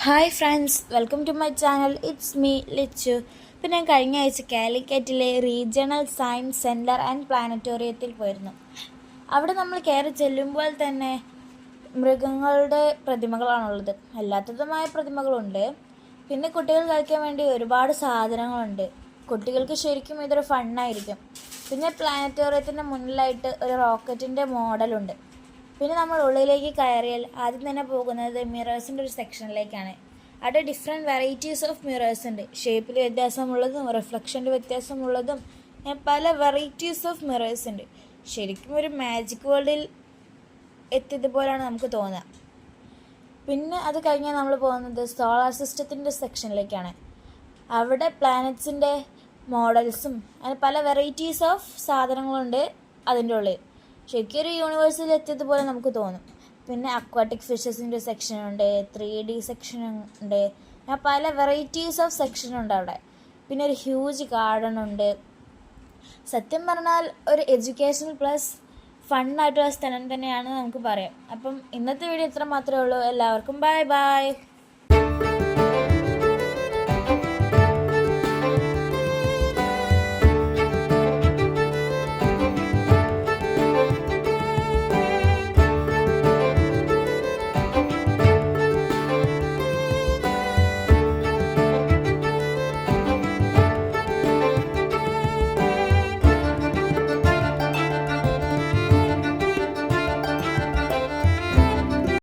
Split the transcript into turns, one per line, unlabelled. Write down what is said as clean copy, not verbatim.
Hi friends, welcome to my channel. It's me Lichu. ഇപ്പം ഞാൻ കഴിഞ്ഞ ആഴ്ച കാലിക്കറ്റിലെ റീജിയണൽ സയൻസ് സെൻറ്റർ ആൻഡ് പ്ലാനറ്റോറിയത്തിൽ പോയിരുന്നു. അവിടെ നമ്മൾ കയറി ചെല്ലുമ്പോൾ തന്നെ മൃഗങ്ങളുടെ പ്രതിമകളാണുള്ളത്. അല്ലാത്തതുമായ പ്രതിമകളുണ്ട്. പിന്നെ കുട്ടികൾ കളിക്കാൻ വേണ്ടി ഒരുപാട് സാധനങ്ങളുണ്ട്. കുട്ടികൾക്ക് ശരിക്കും ഇതൊരു ഫണ്ണായിരിക്കും. പിന്നെ പ്ലാനറ്റോറിയത്തിൻ്റെ മുന്നിലായിട്ട് ഒരു റോക്കറ്റിൻ്റെ മോഡലുണ്ട്. പിന്നെ നമ്മൾ ഉള്ളിലേക്ക് കയറിയാൽ ആദ്യം തന്നെ പോകുന്നത് മിറേഴ്സിൻ്റെ ഒരു സെക്ഷനിലേക്കാണ്. അവിടെ ഡിഫറെൻറ്റ് വെറൈറ്റീസ് ഓഫ് മിറേഴ്സ് ഉണ്ട്. ഷേപ്പിൽ വ്യത്യാസമുള്ളതും റിഫ്ലക്ഷൻ്റെ വ്യത്യാസമുള്ളതും പല വെറൈറ്റീസ് ഓഫ് മിറേഴ്സ് ഉണ്ട്. ശരിക്കും ഒരു മാജിക് വേൾഡിൽ എത്തിയതുപോലെയാണ് നമുക്ക് തോന്നുക. പിന്നെ അത് കഴിഞ്ഞാൽ നമ്മൾ പോകുന്നത് സോളാർ സിസ്റ്റത്തിൻ്റെ സെക്ഷനിലേക്കാണ്. അവിടെ പ്ലാനറ്റ്സിൻ്റെ മോഡൽസും അങ്ങനെ പല വെറൈറ്റീസ് ഓഫ് സാധനങ്ങളുണ്ട് അതിൻ്റെ ഉള്ളിൽ. ശരിക്കും ഒരു യൂണിവേഴ്സിൽ എത്തിയതുപോലെ നമുക്ക് തോന്നും. പിന്നെ അക്വാട്ടിക് ഫിഷസിൻ്റെ സെക്ഷനുണ്ട്, 3D സെക്ഷനുണ്ട്, പല വെറൈറ്റീസ് ഓഫ് സെക്ഷനുണ്ട് അവിടെ. പിന്നെ ഒരു ഹ്യൂജ് ഗാർഡൻ ഉണ്ട്. സത്യം പറഞ്ഞാൽ ഒരു എഡ്യൂക്കേഷണൽ പ്ലസ് ഫണ്ണായിട്ടുള്ള സ്ഥലം തന്നെയാണ് നമുക്ക് പറയാം. അപ്പം ഇന്നത്തെ വീഡിയോ ഇത്ര മാത്രമേ ഉള്ളൂ. എല്ലാവർക്കും ബൈ ബൈ.